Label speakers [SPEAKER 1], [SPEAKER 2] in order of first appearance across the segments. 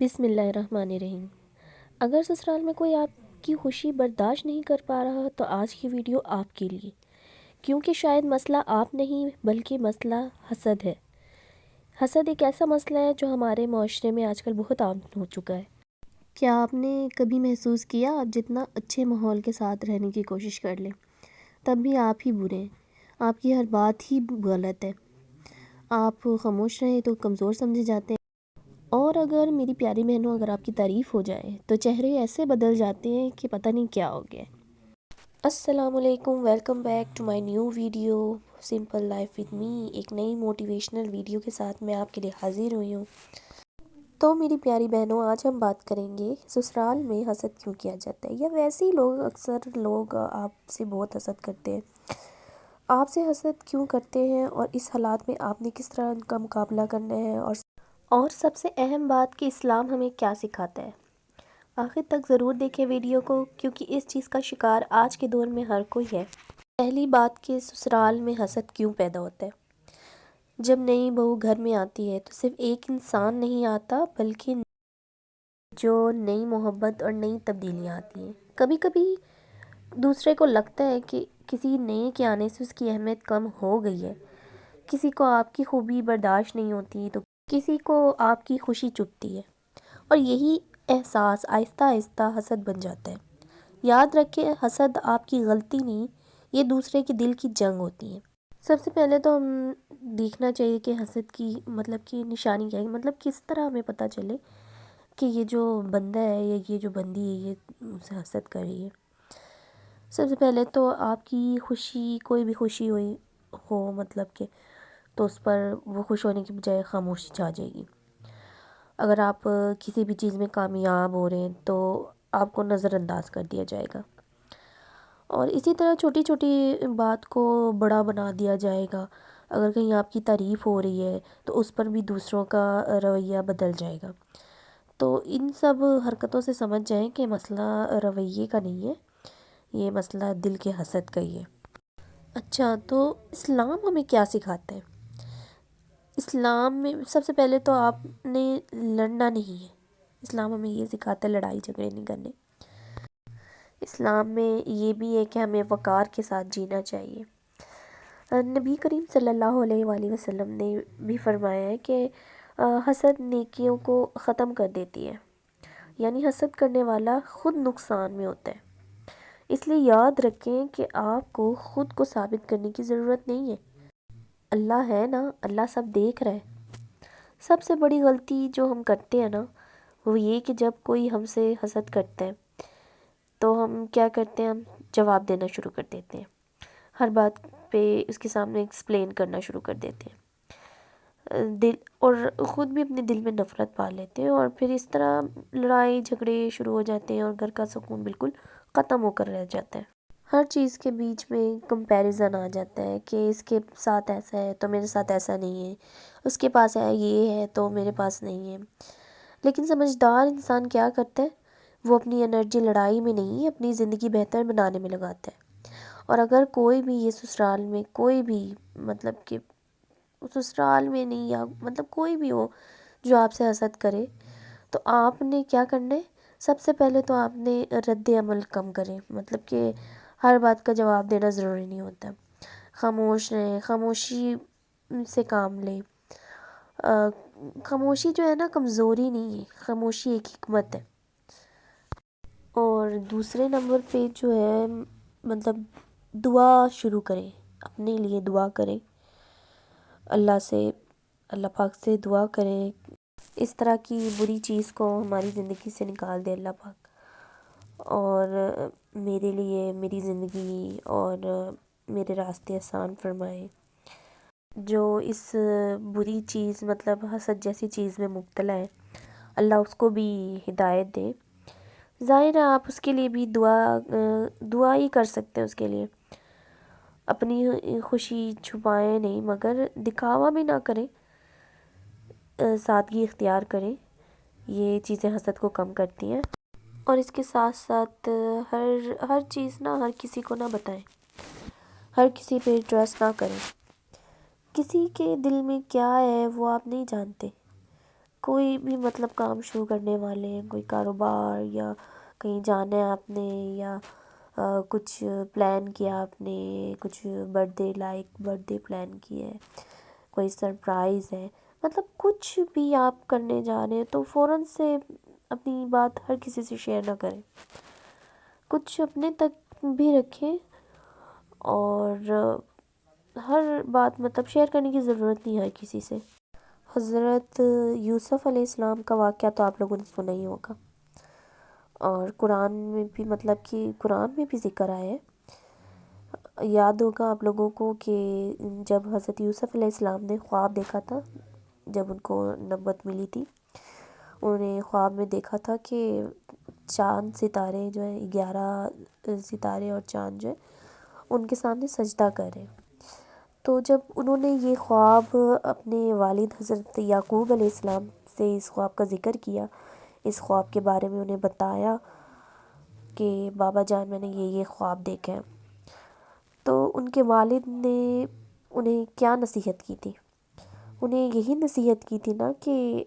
[SPEAKER 1] बिस्मिल्लाहिर्रहमानिर्रहीम। अगर ससुराल में कोई आपकी खुशी बर्दाश्त नहीं कर पा रहा तो आज की वीडियो आपके लिए, क्योंकि शायद मसला आप नहीं बल्कि मसला हसद है। हसद एक ऐसा मसला है जो हमारे माशरे में आजकल बहुत आम हो चुका है। क्या आपने कभी महसूस किया आप जितना अच्छे माहौल के साथ रहने की कोशिश कर लें तब भी आप ही बुरे हैं, आपकी हर बात ही गलत है, आप खामोश रहें तो कमज़ोर समझे जाते हैं, और अगर मेरी प्यारी बहनों अगर आपकी तारीफ़ हो जाए तो चेहरे ऐसे बदल जाते हैं कि पता नहीं क्या हो गया। अस्सलामुअलैकुम, welcome back to my new video simple life with me. एक नई मोटिवेशनल वीडियो के साथ मैं आपके लिए हाजिर हुई हूँ। तो मेरी प्यारी बहनों, आज हम बात करेंगे ससुराल में हसद क्यों किया जाता है, या वैसे ही लोग अक्सर लोग आपसे बहुत हसद करते हैं, आपसे हसद क्यों करते हैं और इस हालात में आपने किस तरह उनका मुकाबला करना है, और सबसे अहम बात कि इस्लाम हमें क्या सिखाता है। आखिर तक ज़रूर देखें वीडियो को, क्योंकि इस चीज़ का शिकार आज के दौर में हर कोई है। पहली बात कि ससुराल में हसद क्यों पैदा होता है। जब नई बहू घर में आती है तो सिर्फ एक इंसान नहीं आता, बल्कि जो नई मोहब्बत और नई तब्दीलियाँ आती हैं। कभी कभी दूसरे को लगता है कि किसी नए के आने से उसकी अहमियत कम हो गई है, किसी को आपकी खूबी बर्दाश्त नहीं होती तो किसी को आपकी खुशी चुभती है, और यही एहसास आहिस्ता आहिस्ता हसद बन जाता है। याद रखें, हसद आपकी गलती नहीं, ये दूसरे के दिल की जंग होती है। सबसे पहले तो हम देखना चाहिए कि हसद की मतलब की निशानी क्या है, मतलब किस तरह हमें पता चले कि ये जो बंदा है या ये जो बंदी है ये मुझसे हसद कर रही है। सबसे पहले तो आपकी खुशी, कोई भी खुशी हुई हो मतलब कि, तो उस पर वो खुश होने की बजाय खामोशी छा जाएगी। अगर आप किसी भी चीज़ में कामयाब हो रहे हैं तो आपको नज़रअंदाज कर दिया जाएगा, और इसी तरह छोटी छोटी बात को बड़ा बना दिया जाएगा। अगर कहीं आपकी तारीफ़ हो रही है तो उस पर भी दूसरों का रवैया बदल जाएगा। तो इन सब हरकतों से समझ जाएं कि मसला रवैये का नहीं है, ये मसला दिल के हसद का ही है। अच्छा, तो इस्लाम हमें क्या सिखाता है। इस्लाम में सबसे पहले तो आपने लड़ना नहीं है। इस्लाम हमें ये सिखाता है लड़ाई झगड़े नहीं करने। इस्लाम में ये भी है कि हमें वक़ार के साथ जीना चाहिए। नबी करीम सल्लल्लाहु अलैहि वसल्लम ने भी फरमाया है कि हसद नेकियों को ख़त्म कर देती है, यानी हसद करने वाला ख़ुद नुकसान में होता है। इसलिए याद रखें कि आपको ख़ुद को साबित करने की ज़रूरत नहीं है। अल्लाह है ना, अल्लाह सब देख रहा है। सबसे बड़ी गलती जो हम करते हैं ना, वो ये कि जब कोई हमसे हसद करता है तो हम क्या करते हैं, हम जवाब देना शुरू कर देते हैं, हर बात पे उसके सामने एक्सप्लेन करना शुरू कर देते हैं, दिल और ख़ुद भी अपने दिल में नफ़रत पाल लेते हैं, और फिर इस तरह लड़ाई झगड़े शुरू हो जाते हैं और घर का सुकून बिल्कुल ख़त्म होकर रह जाता है। हर चीज़ के बीच में कंपैरिजन आ जाता है कि इसके साथ ऐसा है तो मेरे साथ ऐसा नहीं है, उसके पास है ये है तो मेरे पास नहीं है। लेकिन समझदार इंसान क्या करता है, वो अपनी एनर्जी लड़ाई में नहीं, अपनी ज़िंदगी बेहतर बनाने में लगाता है। और अगर कोई भी ये ससुराल में कोई भी मतलब कि ससुराल में नहीं, या मतलब कोई भी हो जो आपसे हसद करे, तो आपने क्या करना है, सबसे पहले तो आपने रद्द अमल कम करें। मतलब कि हर बात का जवाब देना ज़रूरी नहीं होता, खामोश रहें, खामोशी से काम लें। खामोशी जो है ना कमज़ोरी नहीं है, खामोशी एक हिकमत है। और दूसरे नंबर पे जो है मतलब दुआ शुरू करें, अपने लिए दुआ करें, अल्लाह से, अल्लाह पाक से दुआ करें इस तरह की बुरी चीज़ को हमारी ज़िंदगी से निकाल दे अल्लाह पाक, और मेरे लिए मेरी ज़िंदगी और मेरे रास्ते आसान फरमाए। जो इस बुरी चीज़ मतलब हसद जैसी चीज़ में मुब्तला है, अल्लाह उसको भी हिदायत दे। ज़ाहिर है आप उसके लिए भी दुआ ही कर सकते हैं उसके लिए। अपनी खुशी छुपाएं नहीं, मगर दिखावा भी ना करें, सादगी इख्तियार करें। ये चीज़ें हसद को कम करती हैं। और इसके साथ साथ हर चीज़ ना हर किसी को ना बताएं, हर किसी पे ट्रस्ट ना करें। किसी के दिल में क्या है वो आप नहीं जानते। کوئی بھی مطلب کام شروع کرنے والے ہیں، کوئی کاروبار یا کہیں جانا ہے آپ نے، یا کچھ پلان کیا آپ نے، کچھ برتھ ڈے پلان کیا ہے، کوئی سرپرائز ہے، مطلب کچھ بھی آپ کرنے جا رہے ہیں تو فوراً سے اپنی بات ہر کسی سے شیئر نہ کریں، کچھ اپنے تک بھی رکھیں، اور ہر بات مطلب شیئر کرنے کی ضرورت نہیں ہے ہر کسی سے۔ حضرت یوسف علیہ السلام کا واقعہ تو آپ لوگوں نے سنا ہی ہوگا، اور قرآن میں بھی مطلب کہ قرآن میں بھی ذکر آیا ہے، یاد ہوگا آپ لوگوں کو کہ جب حضرت یوسف علیہ السلام نے خواب دیکھا تھا، جب ان کو نبوت ملی تھی، انہوں نے خواب میں دیکھا تھا کہ چاند ستارے جو ہیں، 11 ستارے اور چاند جو ہے ان کے سامنے سجدہ کر رہے ہیں۔ تو جب انہوں نے یہ خواب اپنے والد حضرت یعقوب علیہ السلام سے اس خواب کا ذکر کیا، اس خواب کے بارے میں انہیں بتایا کہ بابا جان میں نے یہ خواب دیکھا ہے، تو ان کے والد نے انہیں کیا نصیحت کی تھی؟ انہیں یہی نصیحت کی تھی نا کہ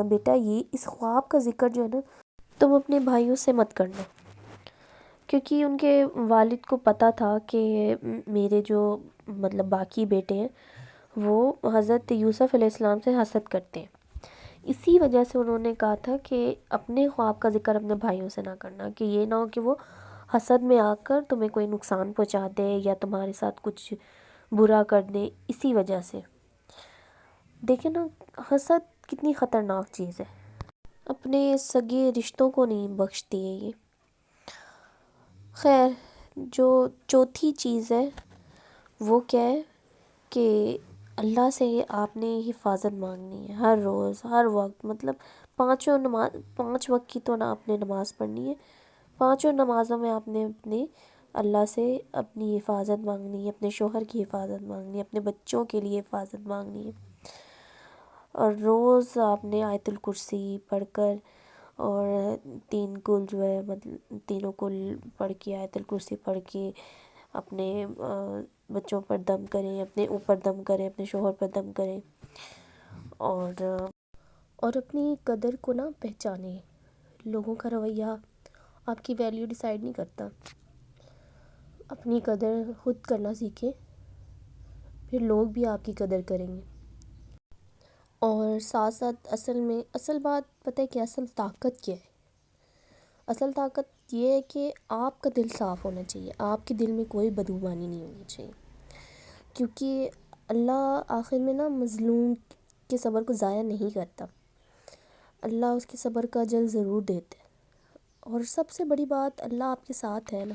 [SPEAKER 1] بیٹا یہ اس خواب کا ذکر جو ہے نا تم اپنے بھائیوں سے مت کرنا، کیونکہ ان کے والد کو پتہ تھا کہ میرے جو مطلب باقی بیٹے ہیں وہ حضرت یوسف علیہ السلام سے حسد کرتے ہیں، اسی وجہ سے انہوں نے کہا تھا کہ اپنے خواب کا ذکر اپنے بھائیوں سے نہ کرنا، کہ یہ نہ ہو کہ وہ حسد میں آ کر تمہیں کوئی نقصان پہنچا دے یا تمہارے ساتھ کچھ برا کر دے، اسی وجہ سے۔ دیکھیں نا، حسد کتنی خطرناک چیز ہے، اپنے سگے رشتوں کو نہیں بخشتی ہے یہ۔ خیر، جو چوتھی چیز ہے وہ کیا ہے کہ اللہ سے آپ نے حفاظت مانگنی ہے ہر روز ہر وقت، مطلب 5 وقت کی تو نہ آپ نے نماز پڑھنی ہے، 5 نمازوں میں آپ نے اپنے اللہ سے اپنی حفاظت مانگنی ہے، اپنے شوہر کی حفاظت مانگنی ہے، اپنے بچوں کے لیے حفاظت مانگنی ہے، اور روز آپ نے آیت الکرسی پڑھ کر اور 3 کل جو ہے مطلب تینوں کل پڑھ کے، آیت الکرسی پڑھ کے اپنے بچوں پر دم کریں، اپنے اوپر دم کریں، اپنے شوہر پر دم کریں، اور اپنی قدر کو نہ پہچانیں۔ لوگوں کا رویہ آپ کی ویلیو ڈیسائیڈ نہیں کرتا، اپنی قدر خود کرنا سیکھیں، پھر لوگ بھی آپ کی قدر کریں گے۔ اور ساتھ ساتھ اصل بات پتہ ہے کہ اصل طاقت کیا ہے؟ اصل طاقت یہ ہے کہ آپ کا دل صاف ہونا چاہیے، آپ کے دل میں کوئی بدگمانی نہیں ہونی چاہیے، کیونکہ اللہ آخر میں نا مظلوم کے صبر کو ضائع نہیں کرتا، اللہ اس کے صبر کا اجر ضرور دیتے ہیں، اور سب سے بڑی بات اللہ آپ کے ساتھ ہے نا،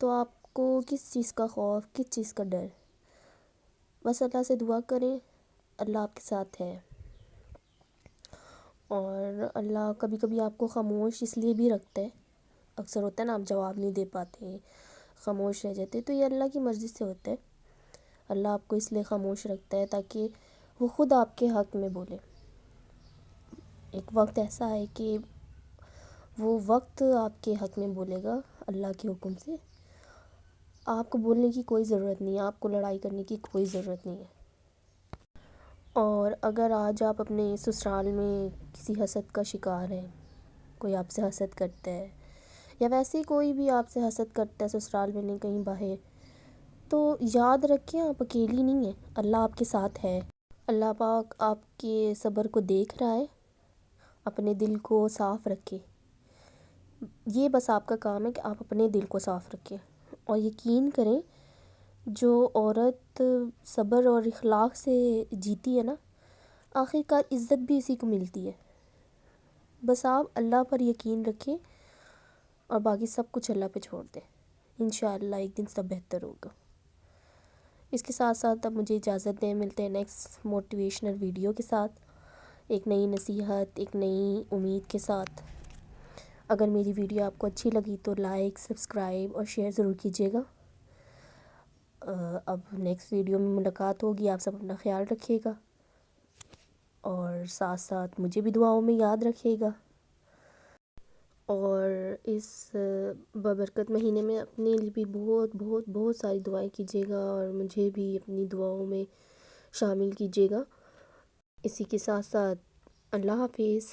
[SPEAKER 1] تو آپ کو کس چیز کا خوف، کس چیز کا ڈر؟ بس اللہ سے دعا کریں، اللہ آپ کے ساتھ ہے۔ اور اللہ کبھی کبھی آپ کو خاموش اس لیے بھی رکھتا ہے، اکثر ہوتا ہے نا آپ جواب نہیں دے پاتے، خاموش رہ جاتے، تو یہ اللہ کی مرضی سے ہوتا ہے، اللہ آپ کو اس لیے خاموش رکھتا ہے تاکہ وہ خود آپ کے حق میں بولے۔ ایک وقت ایسا ہے کہ وہ وقت آپ کے حق میں بولے گا اللہ کے حکم سے، آپ کو بولنے کی کوئی ضرورت نہیں ہے، آپ کو لڑائی کرنے کی کوئی ضرورت نہیں ہے۔ اور اگر آج آپ اپنے سسرال میں کسی حسد کا شکار ہیں، کوئی آپ سے حسد کرتا ہے، یا ویسے ہی کوئی بھی آپ سے حسد کرتا ہے سسرال میں نہیں کہیں باہر، تو یاد رکھیں آپ اکیلی نہیں ہیں، اللہ آپ کے ساتھ ہے، اللہ پاک آپ کے صبر کو دیکھ رہا ہے، اپنے دل کو صاف رکھیں، یہ بس آپ کا کام ہے کہ آپ اپنے دل کو صاف رکھیں، اور یقین کریں جو عورت صبر اور اخلاق سے جیتی ہے نا، آخر کار عزت بھی اسی کو ملتی ہے۔ بس آپ اللہ پر یقین رکھیں اور باقی سب کچھ اللہ پہ چھوڑ دیں، انشاءاللہ ایک دن سب بہتر ہوگا۔ اس کے ساتھ ساتھ اب مجھے اجازت دیں، ملتے ہیں نیکسٹ موٹیویشنل ویڈیو کے ساتھ، ایک نئی نصیحت، ایک نئی امید کے ساتھ۔ اگر میری ویڈیو آپ کو اچھی لگی تو لائک، سبسکرائب اور شیئر ضرور کیجیے گا۔ اب نیکسٹ ویڈیو میں ملاقات ہوگی، آپ سب اپنا خیال رکھیے گا، اور ساتھ ساتھ مجھے بھی دعاؤں میں یاد رکھیے گا، اور اس بابرکت مہینے میں اپنے لیے بھی بہت بہت بہت ساری دعائیں کیجیے گا، اور مجھے بھی اپنی دعاؤں میں شامل کیجیے گا۔ اسی کے ساتھ ساتھ اللہ حافظ۔